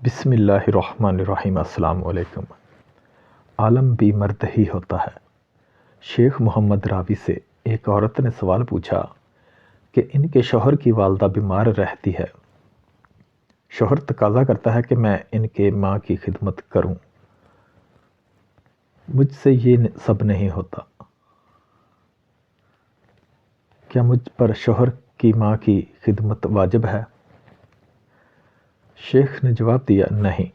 بسم اللہ الرحمن الرحیم۔ السلام علیکم۔ عالم بھی مرد ہی ہوتا ہے۔ شیخ محمد راوی سے ایک عورت نے سوال پوچھا کہ ان کے شوہر کی والدہ بیمار رہتی ہے۔ شوہر تقاضا کرتا ہے کہ میں ان کے ماں کی خدمت کروں۔ مجھ سے یہ سب نہیں ہوتا، کیا مجھ پر شوہر کی ماں کی خدمت واجب ہے؟ شیخ نے جواب دیا، نہیں،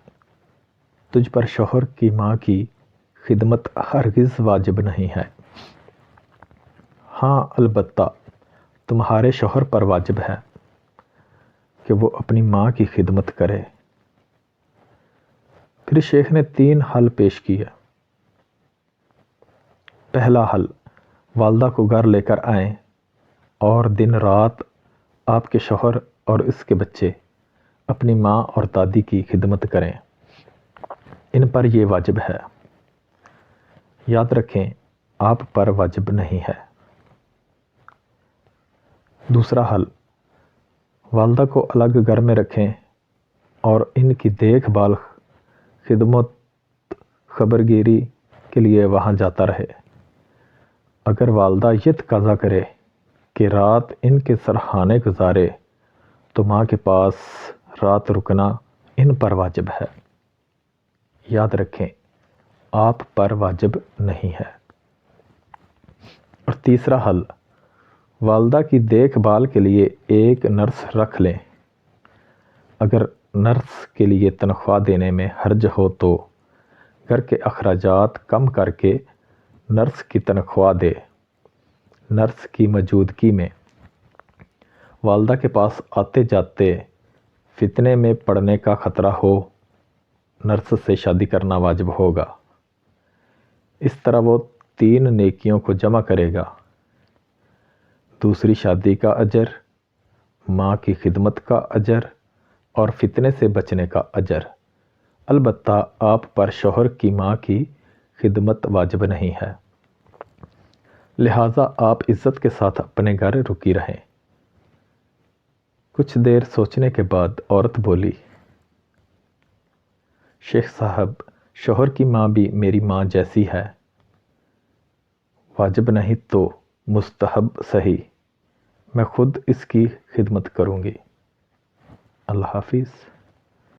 تجھ پر شوہر کی ماں کی خدمت ہرگز واجب نہیں ہے۔ ہاں، البتہ تمہارے شوہر پر واجب ہے کہ وہ اپنی ماں کی خدمت کرے۔ پھر شیخ نے 3 حل پیش کیے۔ پہلا حل، والدہ کو گھر لے کر آئیں اور دن رات آپ کے شوہر اور اس کے بچے اپنی ماں اور دادی کی خدمت کریں، ان پر یہ واجب ہے۔ یاد رکھیں، آپ پر واجب نہیں ہے۔ دوسرا حل، والدہ کو الگ گھر میں رکھیں اور ان کی دیکھ بھال، خدمت، خبرگیری کے لیے وہاں جاتا رہے۔ اگر والدہ یہ تقاضا کرے کہ رات ان کے سرہانے گزارے تو ماں کے پاس رات رکنا ان پر واجب ہے۔ یاد رکھیں، آپ پر واجب نہیں ہے۔ اور تیسرا حل، والدہ کی دیکھ بھال کے لیے ایک نرس رکھ لیں۔ اگر نرس کے لیے تنخواہ دینے میں حرج ہو تو گھر کے اخراجات کم کر کے نرس کی تنخواہ دے۔ نرس کی موجودگی میں والدہ کے پاس آتے جاتے فتنے میں پڑنے کا خطرہ ہو، نرس سے شادی کرنا واجب ہوگا۔ اس طرح وہ 3 نیکیوں کو جمع کرے گا: دوسری شادی کا اجر، ماں کی خدمت کا اجر اور فتنے سے بچنے کا اجر۔ البتہ آپ پر شوہر کی ماں کی خدمت واجب نہیں ہے، لہٰذا آپ عزت کے ساتھ اپنے گھر رکی رہیں۔ کچھ دیر سوچنے کے بعد عورت بولی، شیخ صاحب، شوہر کی ماں بھی میری ماں جیسی ہے، واجب نہیں تو مستحب صحیح، میں خود اس کی خدمت کروں گی۔ اللہ حافظ۔